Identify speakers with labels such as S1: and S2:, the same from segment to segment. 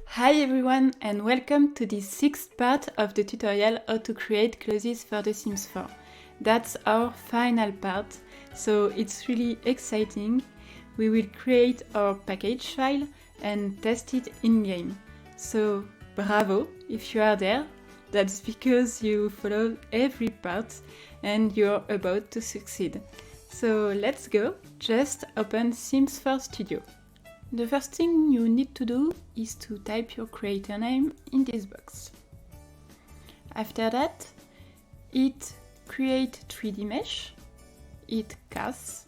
S1: Hi everyone and welcome to the sixth part of the tutorial how to create clothes for The Sims 4. That's our final part, so it's really exciting. We will create our package file and test it in-game. So bravo if you are there, that's because you followed every part and you're about to succeed. So let's go, just open Sims 4 Studio. The first thing you need to do is to type your creator name in this box. After that, hit Create 3D Mesh, hit Cast,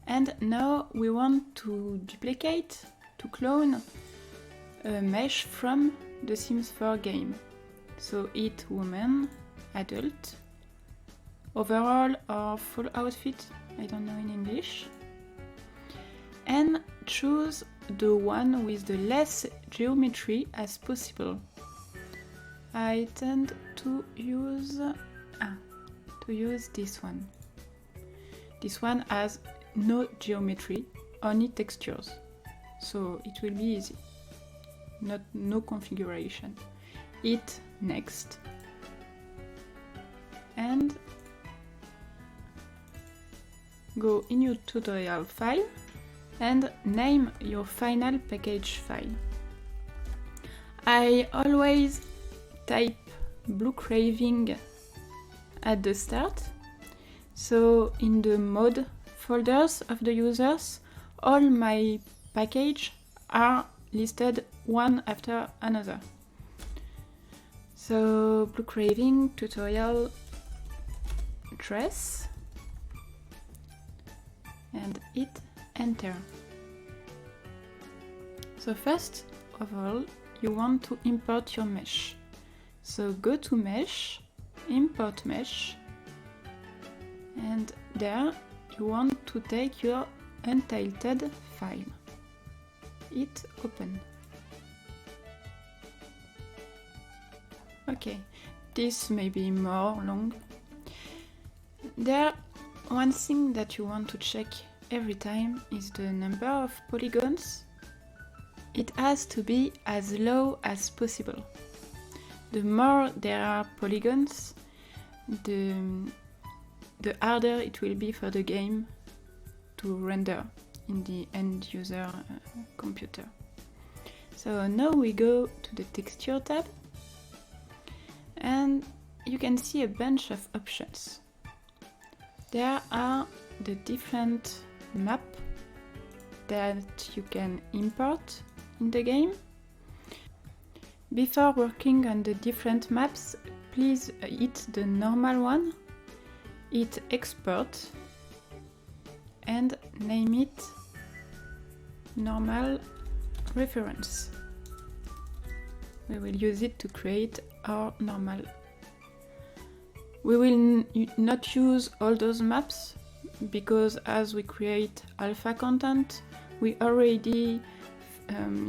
S1: and now we want to duplicate, to clone a mesh from the Sims 4 game. So hit Woman, Adult, Overall or Full Outfit, I don't know in English. And choose the one with the less geometry as possible. I tend to use this one. This one has no geometry, only textures, so it will be easy. No configuration. Hit Next and go in your tutorial file and name your final package file. I always type Blue Craving at the start, so in the mode folders of the users, all my packages are listed one after another. So Blue Craving tutorial dress and hit Enter. So first of all, you want to import your mesh. So go to Mesh, Import Mesh, and there you want to take your untitled file. Hit Open. Okay, this may be more long. There, one thing that you want to check every time is the number of polygons. It has to be as low as possible. The more there are polygons, the harder it will be for the game to render in the end user computer. So now we go to the texture tab and you can see a bunch of options. There are the different map that you can import in the game. Before working on the different maps, please hit the normal one, hit Export and name it Normal Reference. We will use it to create our normal. We will not use all those maps because as we create alpha content, we already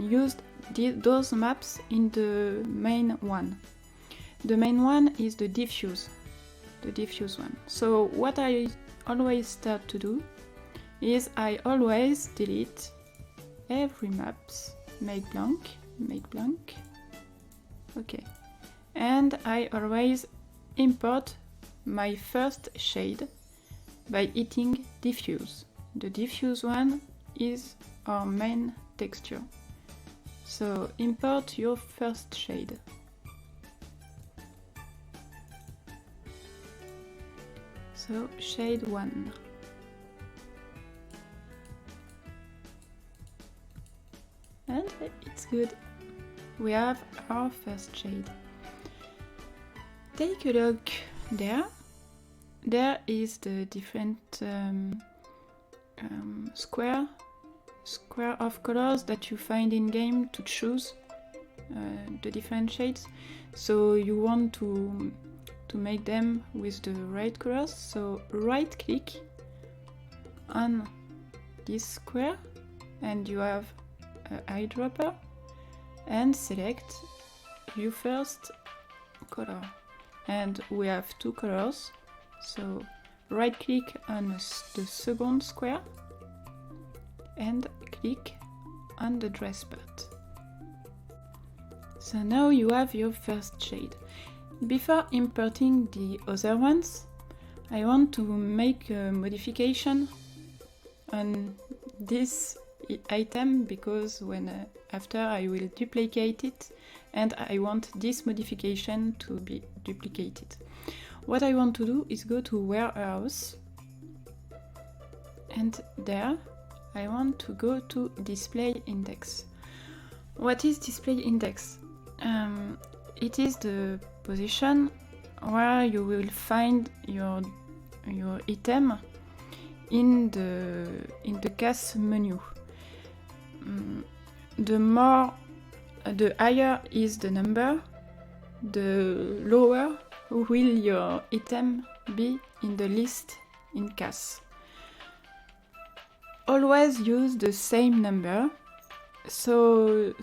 S1: used those maps in the main one. The main one is the diffuse one. So what I always start to do is I always delete every maps, make blank, okay, and I always import my first shade by hitting Diffuse. The diffuse one is our main texture. So import your first shade. So shade 1. And it's good. We have our first shade. Take a look there. There is the different square of colors that you find in game to choose the different shades. So you want to make them with the right colors. So right click on this square and you have an eyedropper and select your first color. And we have two colors. So right click on the second square and click on the dress part. So now you have your first shade. Before importing the other ones, I want to make a modification on this item because after I will duplicate it and I want this modification to be duplicated. What I want to do is go to warehouse, and there I want to go to display index. What is display index? It is the position where you will find your item in the CAS menu. The higher is the number, the lower will your item be in the list in CAS. Always use the same number, so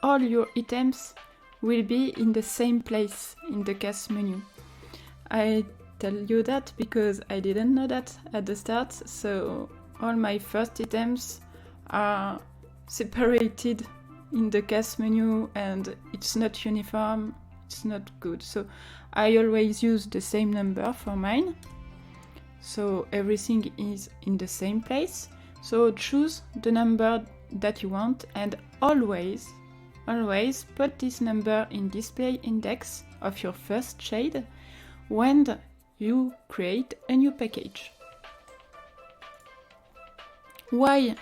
S1: all your items will be in the same place in the CAS menu. I tell you that because I didn't know that at the start, so all my first items are separated in the CAS menu and it's not uniform, it's not good. So I always use the same number for mine, so everything is in the same place. So choose the number that you want and always put this number in display index of your first shade when you create a new package. Why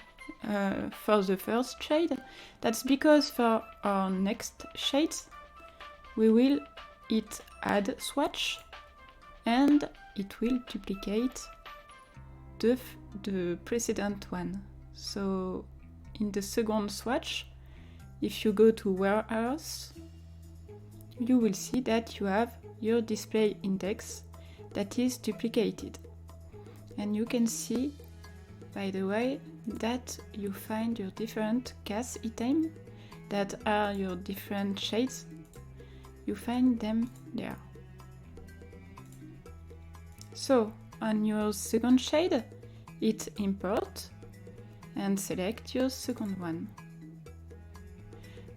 S1: for the first shade? That's because for our next shades we will hit add swatch and it will duplicate the precedent one. So in the second swatch, if you go to warehouse, you will see that you have your display index that is duplicated. And you can see, by the way, that you find your different CAS items that are your different shades. You find them there. So on your second shade, hit import and select your second one.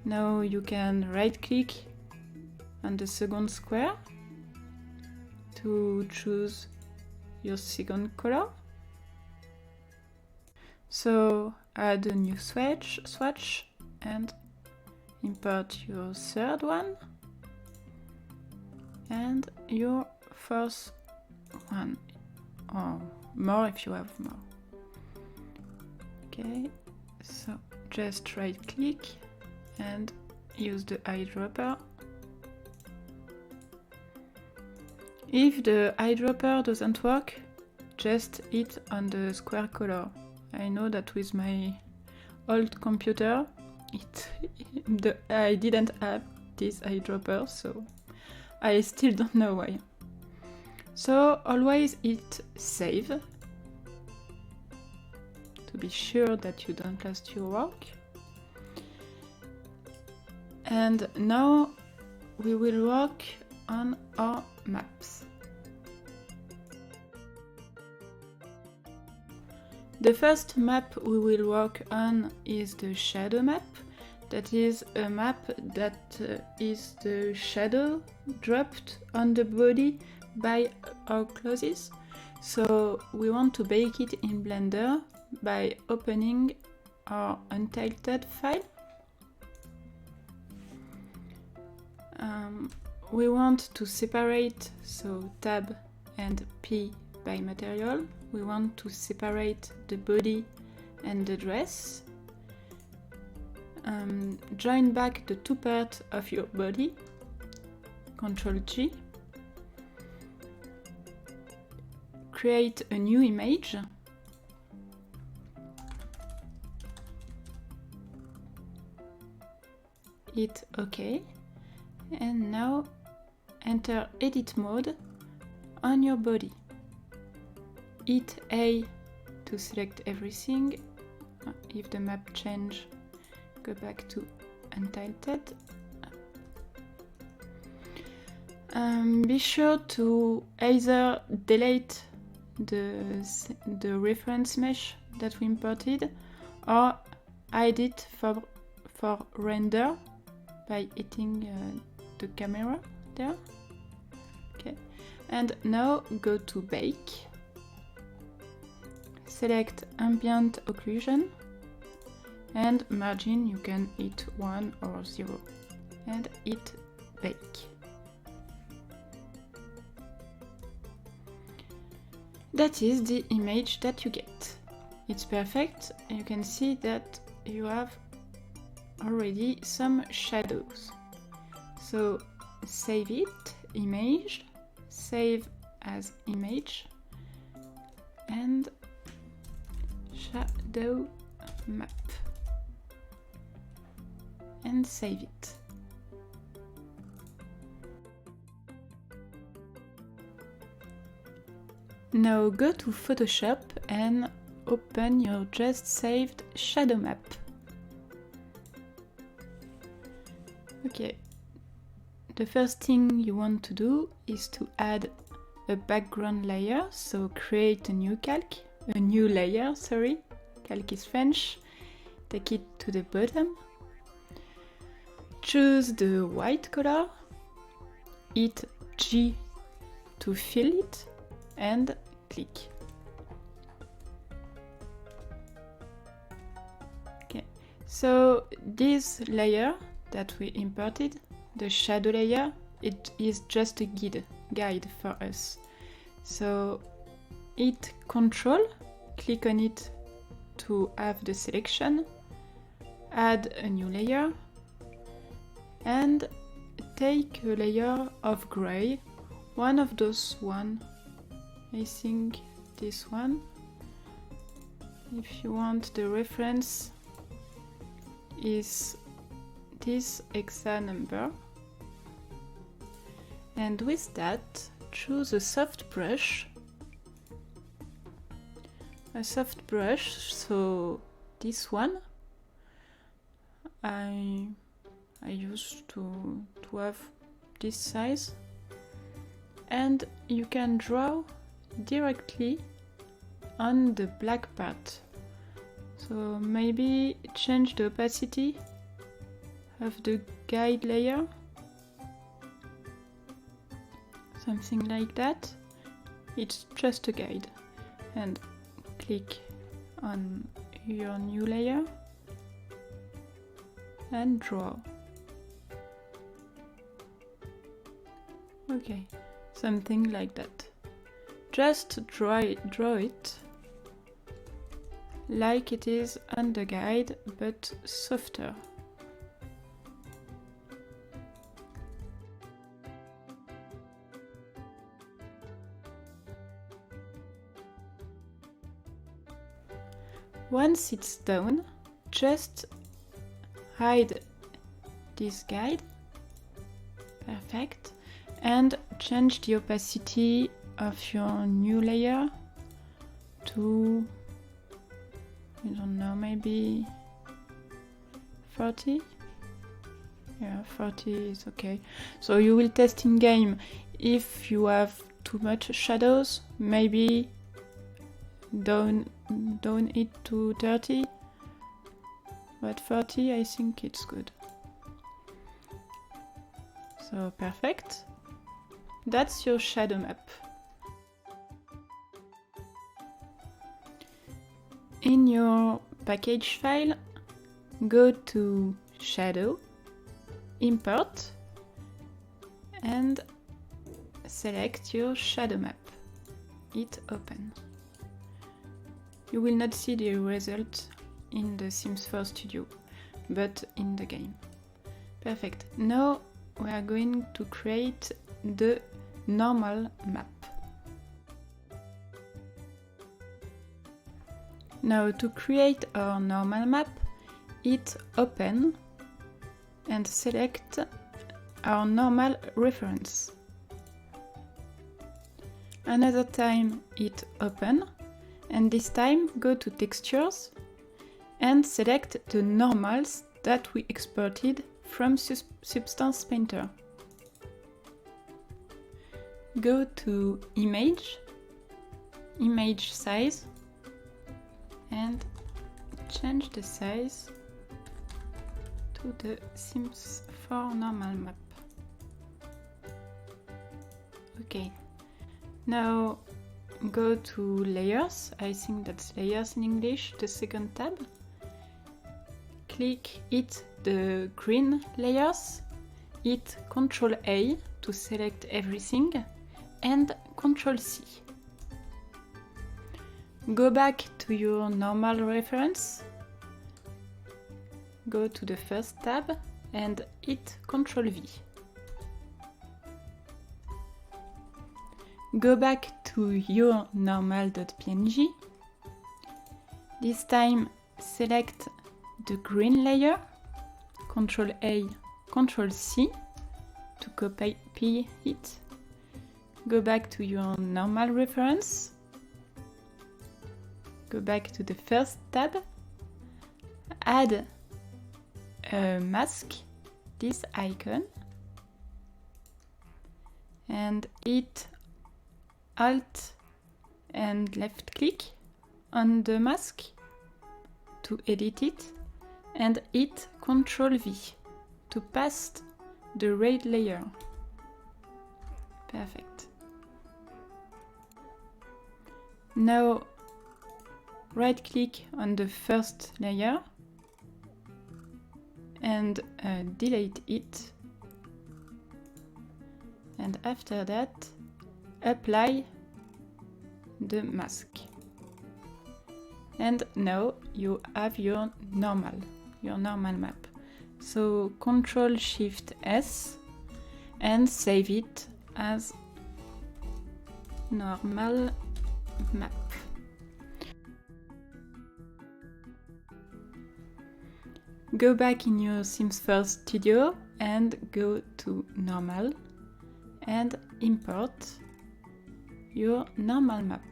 S1: Now you can right click on the second square to choose your second color. So add a new swatch and import your third one and your fourth one, or more if you have more. Okay, so just right click and use the eyedropper. If the eyedropper doesn't work, just hit on the square color. I know that with my old computer I didn't have this eyedropper, so I still don't know why. So always hit save to be sure that you don't lose your work. And now we will work on our maps. The first map we will work on is the shadow map. That is a map that is the shadow dropped on the body by our clothes. So we want to bake it in Blender by opening our untitled file. We want to separate, so tab and P by material. We want to separate the body and the dress. Join back the two parts of your body, Ctrl G. Create a new image. Hit OK. And now enter edit mode on your body. Hit A to select everything. If the map change, go back to untitled. Be sure to either delete the reference mesh that we imported or hide it for render by hitting the camera there. Okay, and now go to Bake, select Ambient Occlusion, and margin you can hit 1 or 0, and hit Bake. That is the image that you get. It's perfect. You can see that you have already some shadows. So save it, image, save as image, and shadow map, and save it. Now go to Photoshop and open your just saved shadow map. Okay, the first thing you want to do is to add a background layer, so create a new layer, calc is French, take it to the bottom, choose the white color, hit G to fill it, and click. Okay, so this layer that we imported, the shadow layer, it is just a guide for us. So hit Control, click on it to have the selection, add a new layer, and take a layer of gray, one of those one. I think this one. If you want, the reference is this hexa number. And with that, choose a soft brush. So this one I used to have this size, and you can draw directly on the black part. So maybe change the opacity of the guide layer, something like that. It's just a guide, and click on your new layer and draw. Okay, something like that. Just draw it like it is on the guide, but softer. Once it's done, just hide this guide. Perfect. And change the opacity of your new layer to, I don't know, maybe 40? Yeah, 40 is okay. So you will test in game. If you have too much shadows, maybe down it to 30, but 40 I think it's good. So perfect. That's your shadow map. In your package file, go to Shadow, Import, and select your shadow map. Hit Open. You will not see the result in the Sims 4 Studio, but in the game. Perfect. Now we are going to create the normal map. Now to create our normal map, hit Open and select our normal reference. Another time hit Open, and this time go to Textures and select the normals that we exported from Substance Painter. Go to Image, Image Size, and change the size to the Sims 4 normal map. Okay, now go to layers, I think that's layers in English, the second tab. Hit the green layers, hit Ctrl A to select everything and Ctrl C. Go back to your normal reference, go to the first tab and hit Ctrl V. Go back to your normal.png. This time select the green layer, Ctrl A, Ctrl C to copy it. Go back to your normal reference. Go back to the first tab. Add a mask, this icon, and hit Alt and left click on the mask to edit it, and hit Ctrl V to paste the red layer. Perfect. Now right click on the first layer and delete it, and after that apply the mask. And now you have your normal map. So Ctrl Shift S and save it as normal map. Go back in your Sims 4 studio and go to normal and import your normal map.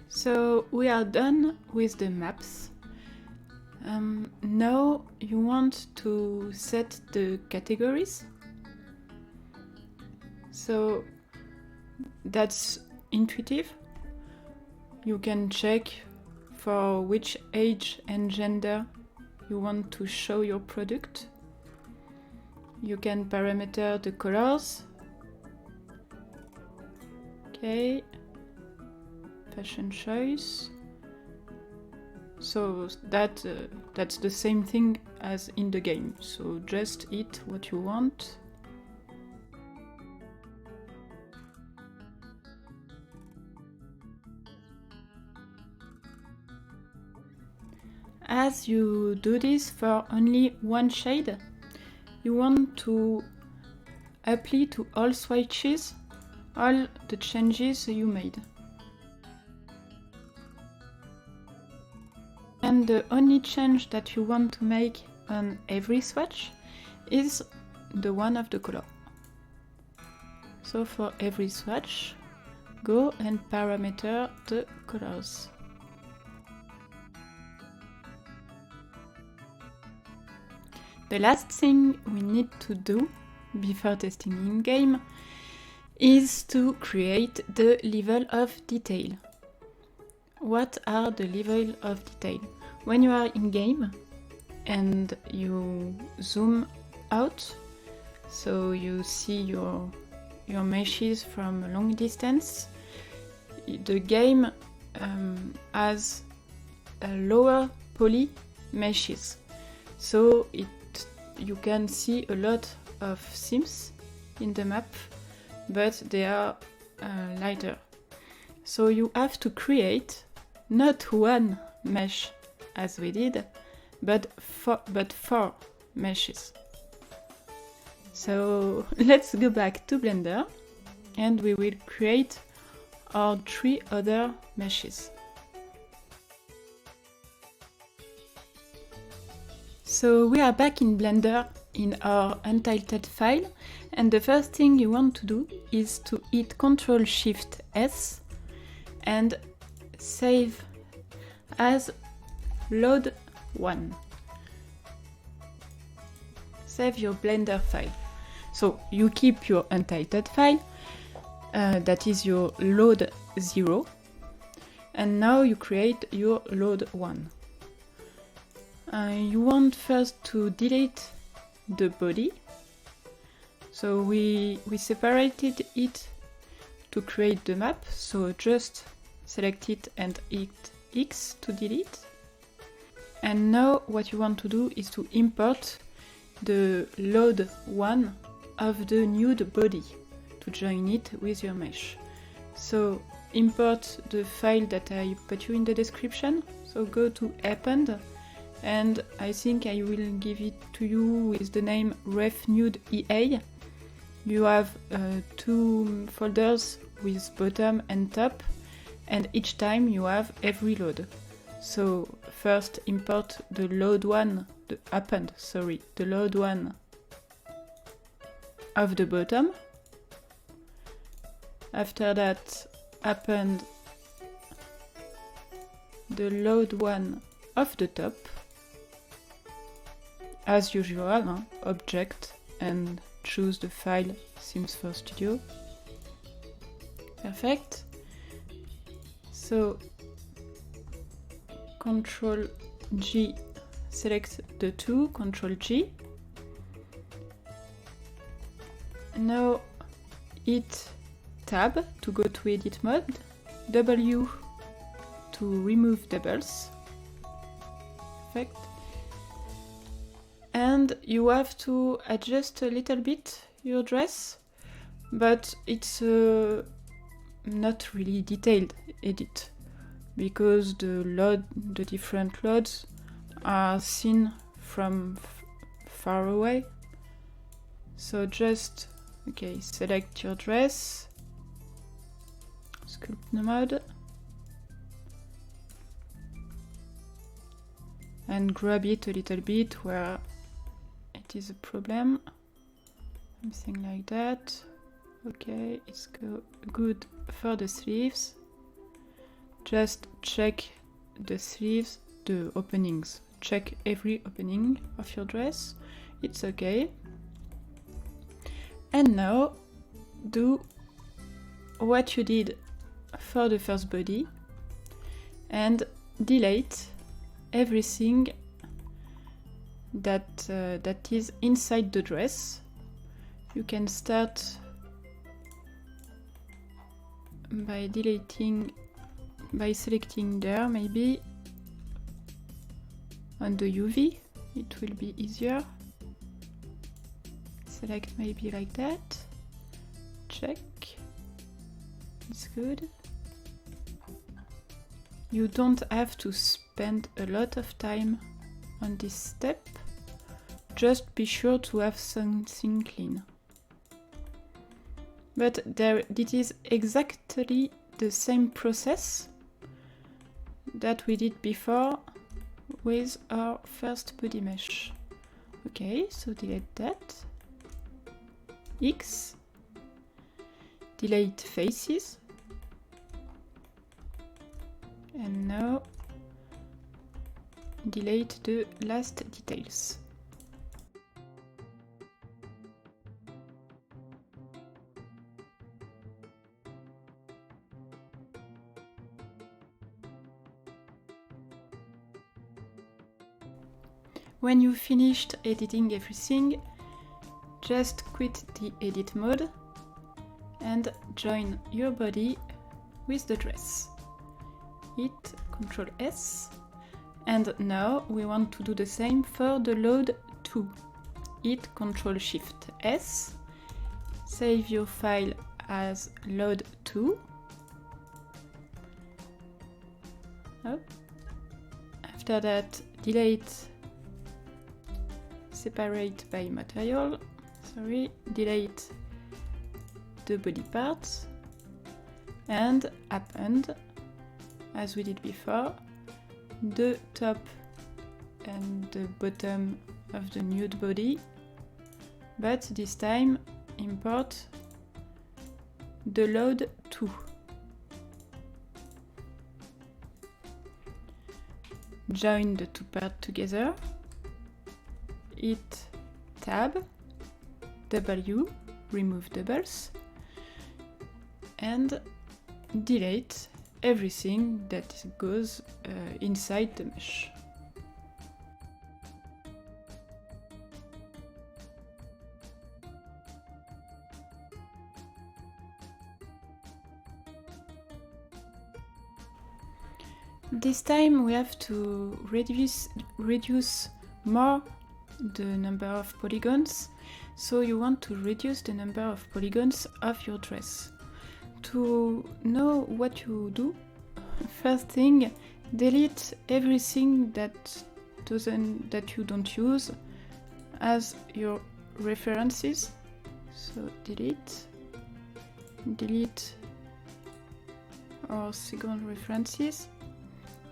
S1: So we are done with the maps. Now you want to set the categories. So that's intuitive. You can check for which age and gender you want to show your product. You can parameter the colors. Okay, fashion choice. So that's the same thing as in the game. So just hit what you want. As you do this for only one shade, you want to apply to all swatches all the changes you made. And the only change that you want to make on every swatch is the one of the color. So for every swatch, go and parameter the colors. The last thing we need to do before testing in-game is to create the level of detail. What are the level of detail? When you are in-game and you zoom out, so you see your meshes from a long distance, the game has a lower poly meshes. So you can see a lot of Sims in the map, but they are lighter. So you have to create not one mesh as we did, but four meshes. So let's go back to Blender and we will create our 3 other meshes. So we are back in Blender in our untitled file, and the first thing you want to do is to hit Ctrl Shift S and save as LOD1. Save your Blender file. So you keep your untitled file, that is your LOD0, and now you create your LOD1. You want first to delete the body. So we separated it to create the map, so just select it and hit X to delete. And now what you want to do is to import the LOD1 of the nude body to join it with your mesh. So import the file that I put you in the description. So go to append, and I think I will give it to you with the name ref_nude_ea. You have 2 folders with bottom and top, and each time you have every load. So first import the LOD1, the LOD1 of the bottom. After that, append the LOD1 of the top. As usual, object, and choose the file Sims 4 Studio. Perfect. So Ctrl G, select the 2, Ctrl G. Now hit Tab to go to edit mode, W to remove doubles. Perfect. And you have to adjust a little bit your dress, but it's not really detailed edit, because the different LODs are seen from far away. So just, okay, select your dress, sculpt mode, and grab it a little bit where it is a problem. Something like that. Okay, it's good for the sleeves. Just check the sleeves, the openings. Check every opening of your dress. It's okay. And now do what you did for the first body and delete everything that is inside the dress. You can start by selecting there, maybe on the UV, it will be easier. Select maybe like that, check, it's good. You don't have to spend a lot of time on this step, just be sure to have something clean. But it is exactly the same process that we did before with our first body mesh. Okay, so delete that. X, delete faces, and now delete the last details. When you finished editing everything, just quit the edit mode and join your body with the dress. Hit Ctrl S, and now we want to do the same for the LOD2. Hit Ctrl Shift S, save your file as LOD2. After that, delete separate by material, delete the body parts and append, as we did before, the top and the bottom of the nude body, but this time import the LOD2. Join the two parts together, hit Tab, W, remove doubles, and delete everything that goes inside the mesh. This time we have to reduce more the number of polygons, so you want to reduce the number of polygons of your dress. To know what you do, first thing, delete everything that you don't use as your references. So delete our second references.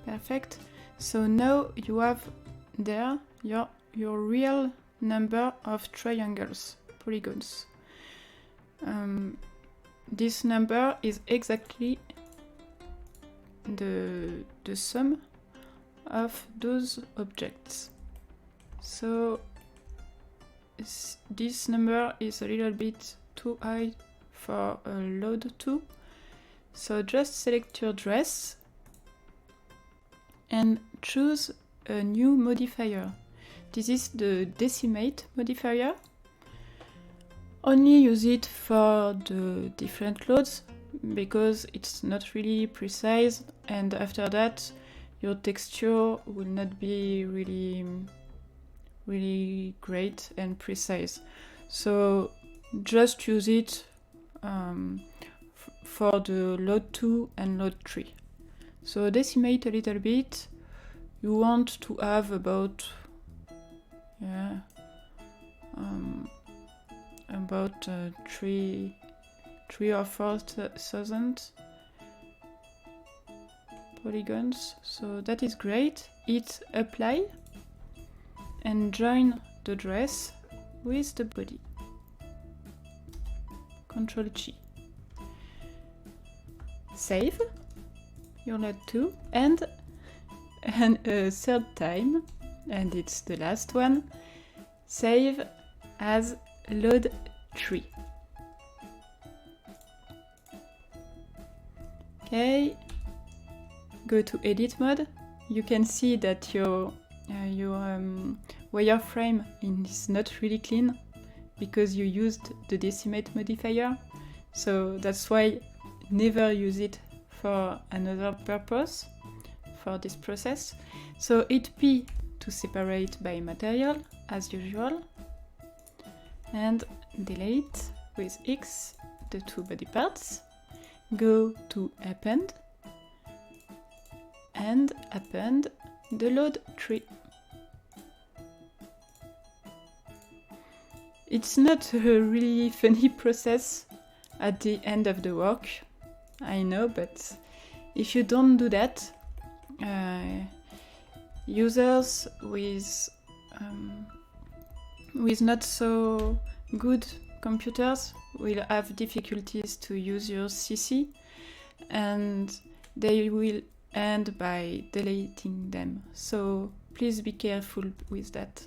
S1: Perfect. So now you have there your real number of triangles, polygons. This number is exactly the sum of those objects. So this number is a little bit too high for a LOD2. So just select your dress and choose a new modifier. This is the decimate modifier. Only use it for the different loads because it's not really precise, and after that your texture will not be really great and precise. So just use it for the LOD2 and LOD3. So decimate a little bit. You want to have about 3 or 4 thousand polygons. So that is great. Hit apply and join the dress with the body. Ctrl G. Save your LOD2 and a third time, and it's the last one, save as LOD3. Okay, go to edit mode. You can see that your wireframe is not really clean because you used the decimate modifier. So that's why never use it for another purpose for this process. So hit P to separate by material as usual, and delete with X the two body parts. Go to append and append the LOD3. It's not a really funny process at the end of the work, I know, but if you don't do that, users with not so good computers will have difficulties to use your CC, and they will end by deleting them. So please be careful with that.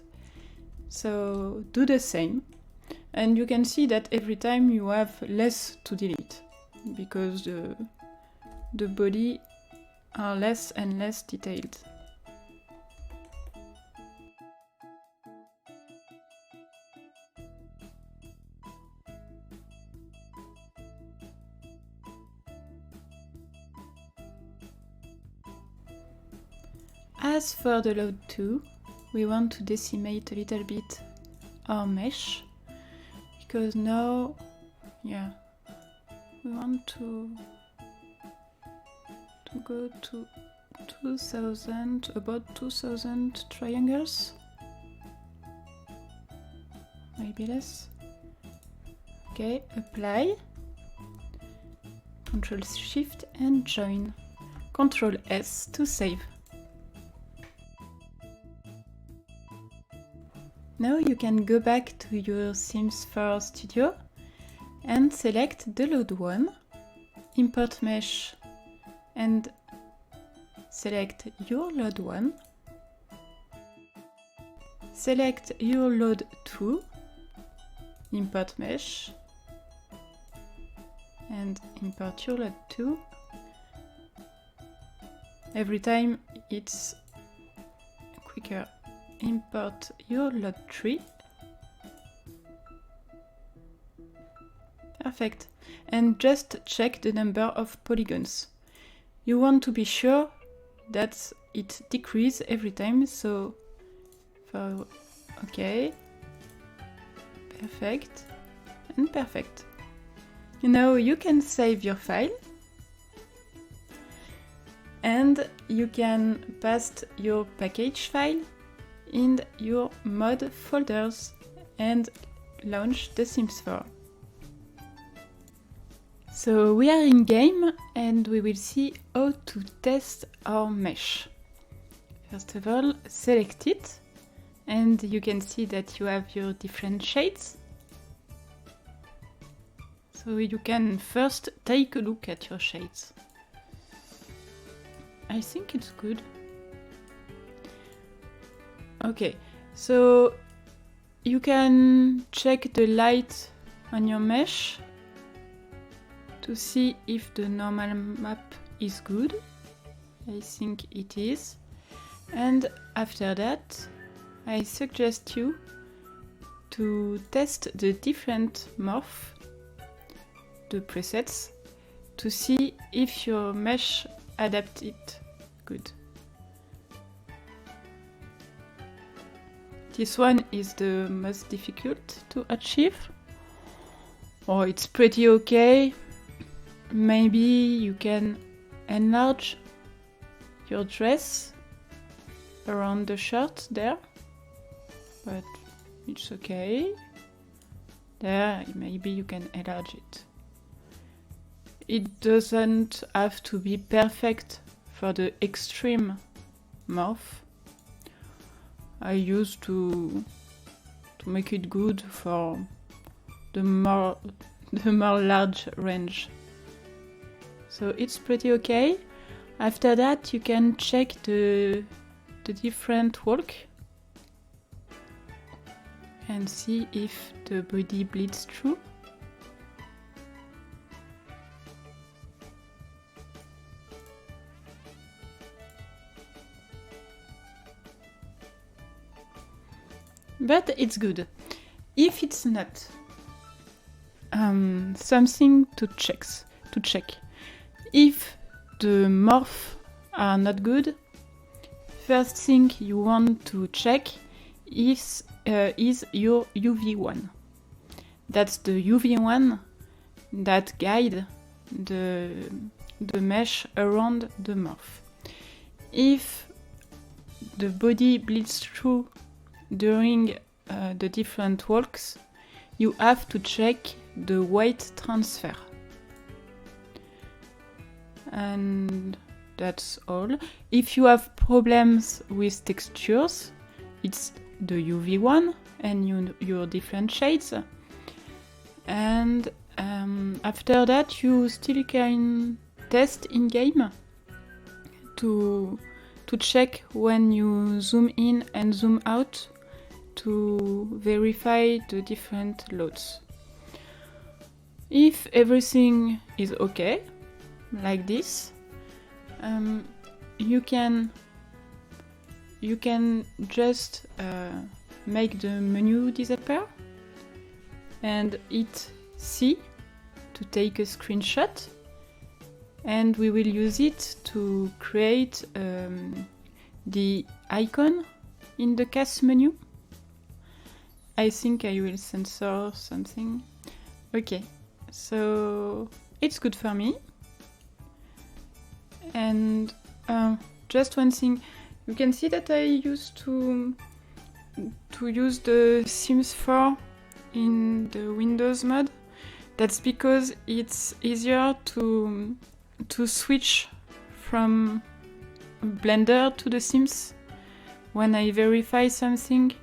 S1: So do the same, and you can see that every time you have less to delete because the body are less and less detailed. As for the LOD2, we want to decimate a little bit our mesh, because now, we want to go to 2000, about 2000 triangles, maybe less. Okay, apply, Ctrl Shift and join, Ctrl S to save. Now you can go back to your Sims 4 Studio and select the LOD1, import mesh and select your LOD1, select your LOD2, import mesh and import your LOD2. Every time it's quicker. Import your LOD3. Perfect. And just check the number of polygons. You want to be sure that it decreases every time. So for okay, perfect and perfect. Now you can save your file and you can paste your package file in your mod folders and launch The Sims 4. So we are in game and we will see how to test our mesh. First of all, select it and you can see that you have your different shades. So you can first take a look at your shades. I think it's good. Okay, so you can check the light on your mesh to see if the normal map is good. I think it is. And after that, I suggest you to test the different morph, the presets, to see if your mesh adapts it good. This one is the most difficult to achieve. Oh, it's pretty okay. Maybe you can enlarge your dress around the shirt there, but it's okay. There, maybe you can enlarge it. It doesn't have to be perfect for the extreme morph. I used to make it good for the more large range. So it's pretty okay. After that, you can check the different walk and see if the body bleeds through. But it's good. If it's not, something to check. If the morph are not good, first thing you want to check is your UV1. That's the UV1 that guide the mesh around the morph. If the body bleeds through during the different walks, you have to check the weight transfer. And that's all. If you have problems with textures, it's the UV1 and your different shades. And after that, you still can test in game to check when you zoom in and zoom out to verify the different loads. If everything is okay, like this, you can just make the menu disappear and hit C to take a screenshot, and we will use it to create the icon in the cast menu. I think I will censor something. Okay, so it's good for me. And just one thing, you can see that I used to use the Sims 4 in the Windows mode. That's because it's easier to switch from Blender to the Sims when I verify something,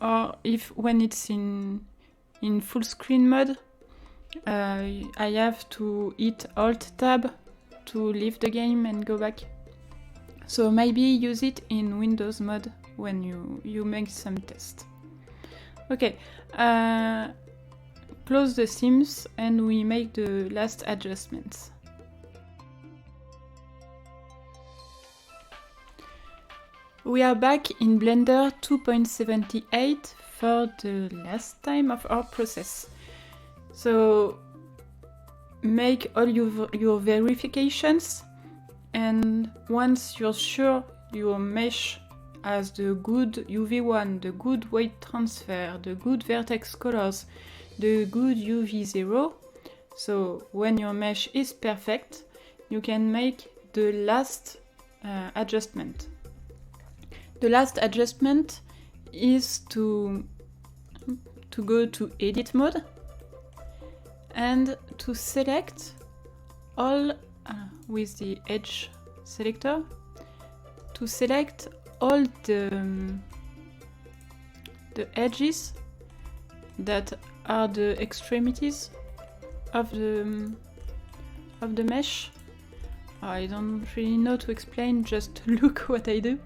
S1: or when it's in full screen mode, I have to hit Alt Tab to leave the game and go back. So maybe use it in Windows mode when you make some tests. Okay, close the Sims and we make the last adjustments. We are back in Blender 2.78 for the last time of our process. So make all your verifications And once you're sure your mesh has the good UV1, the good weight transfer, the good vertex colors, the good UV0, so when your mesh is perfect, you can make the last adjustment. The last adjustment is to go to edit mode and to select all with the edge selector, to select all the edges that are the extremities of the mesh. I don't really know to explain, just look what I do.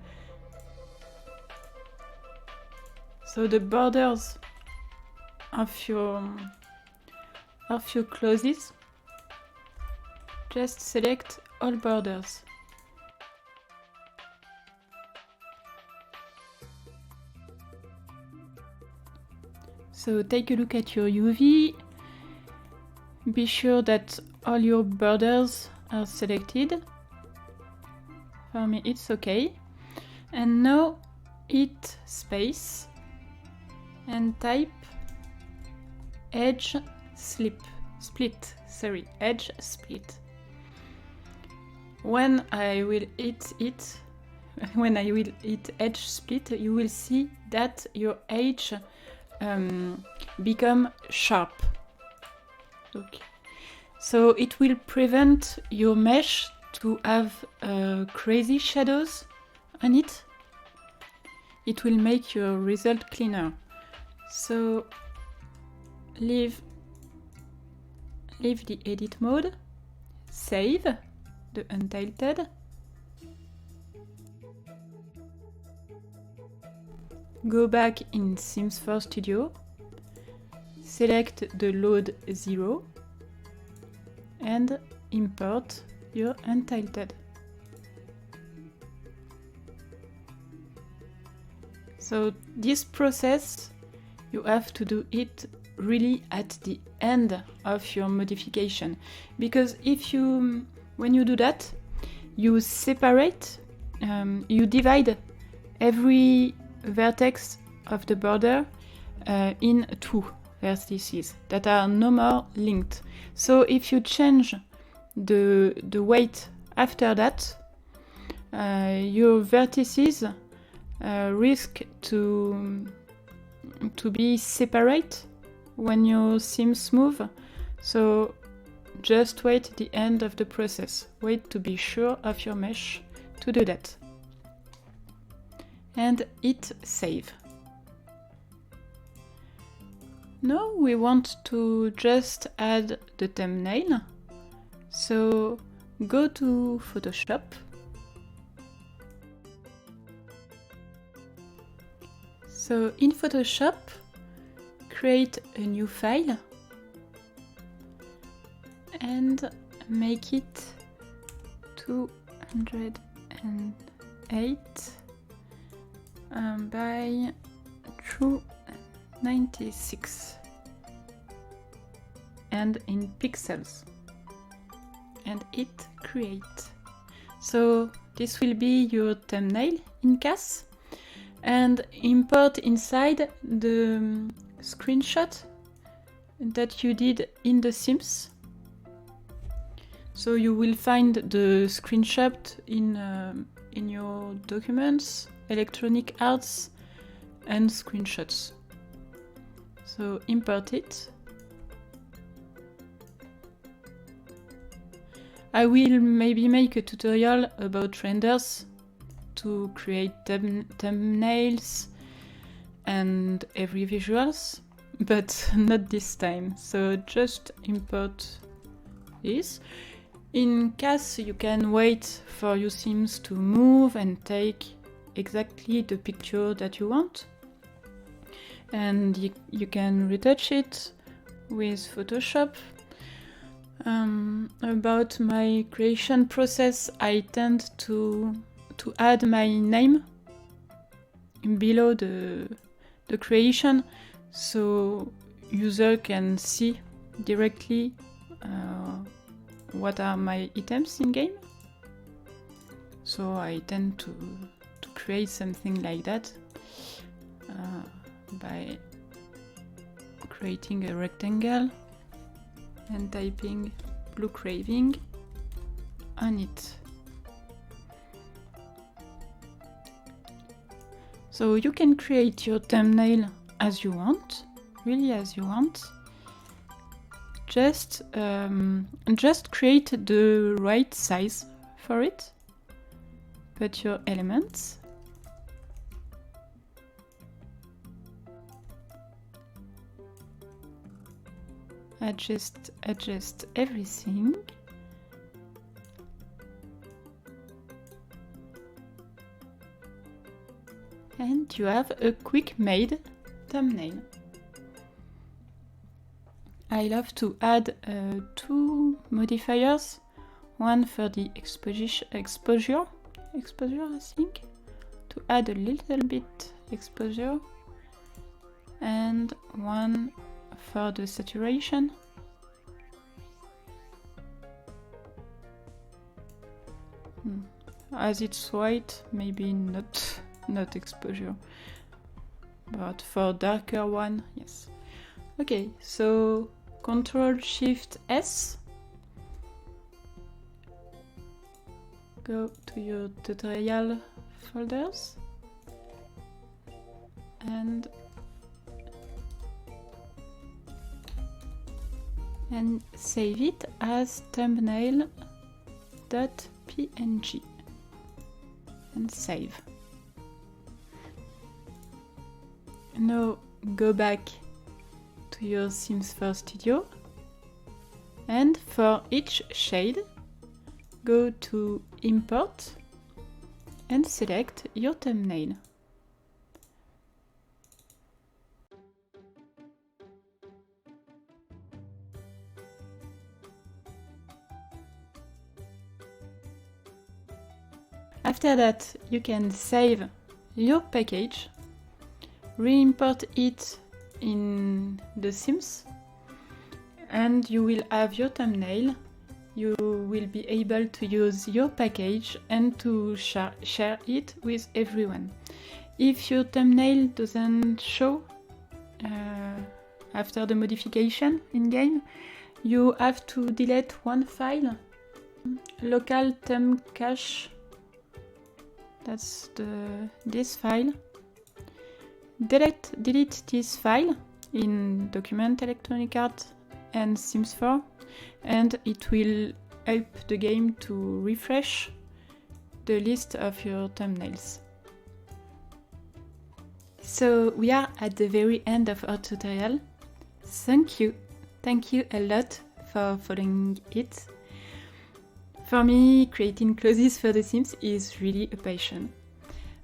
S1: So the borders of your closes, just select all borders. So take a look at your UV, be sure that all your borders are selected. For me it's okay. And now hit space and type edge split. Edge split. When I will hit edge split, you will see that your edge become sharp. Okay. So it will prevent your mesh to have crazy shadows on it. It will make your result cleaner. So leave the edit mode, save the untitled, go back in Sims 4 Studio, select the load 0 and import your untitled. So this process, you have to do it really at the end of your modification, because when you do that, you separate, you divide every vertex of the border in two vertices that are no more linked. So if you change the weight after that, your vertices risk to be separate when your sims move. So just wait the end of the process. Wait to be sure of your mesh to do that. And hit save. Now we want to just add the thumbnail. So go to Photoshop. So in Photoshop, create a new file and make it 208 by 296 and in pixels, and hit create. So this will be your thumbnail in CAS, and import inside the screenshot that you did in the Sims. So you will find the screenshot in your documents, electronic arts and screenshots. So import it. I will maybe make a tutorial about renders to create thumbnails and every visuals, but not this time. So just import this. In CAS, you can wait for your Sims to move and take exactly the picture that you want. And you can retouch it with Photoshop. About my creation process, I tend to add my name below the creation, so user can see directly what are my items in game. So I tend to create something like that by creating a rectangle and typing blue craving on it. So you can create your thumbnail as you want, really as you want. Just create the right size for it. Put your elements. Adjust everything. And you have a quick made thumbnail. I love to add 2 modifiers, one for the exposure I think, to add a little bit exposure, and one for the saturation. As it's white, maybe not exposure, but for darker one, yes. Okay, so Ctrl-Shift-S, go to your tutorial folders and save it as thumbnail.png and save. Now go back to your Sims 4 Studio, and for each shade go to Import and select your thumbnail. After that, you can save your package, re-import it in the Sims, and you will have your thumbnail. You will be able to use your package and to share it with everyone. If your thumbnail doesn't show after the modification in-game, you have to delete one file, local thumb cache. That's this file. Delete this file in Document, Electronic Art and Sims 4, and it will help the game to refresh the list of your thumbnails. So we are at the very end of our tutorial. Thank you a lot for following it. For me, creating clothes for The Sims is really a passion.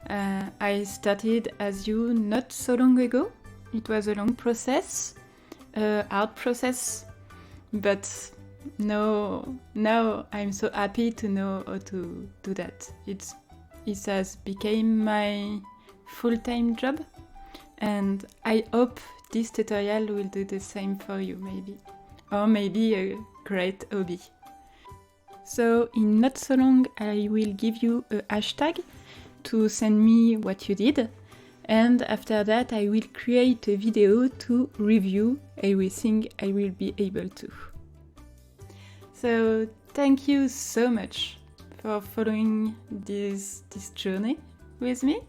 S1: I started as you not so long ago. It was a long process, a hard process, but now I'm so happy to know how to do that. It has become my full-time job, and I hope this tutorial will do the same for you, maybe, or maybe a great hobby. So in not so long I will give you a hashtag to send me what you did, and after that I will create a video to review everything I will be able to. So thank you so much for following this journey with me.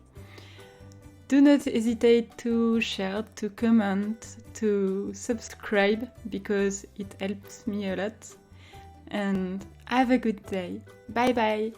S1: Do not hesitate to share, to comment, to subscribe, because it helps me a lot. And have a good day. Bye bye!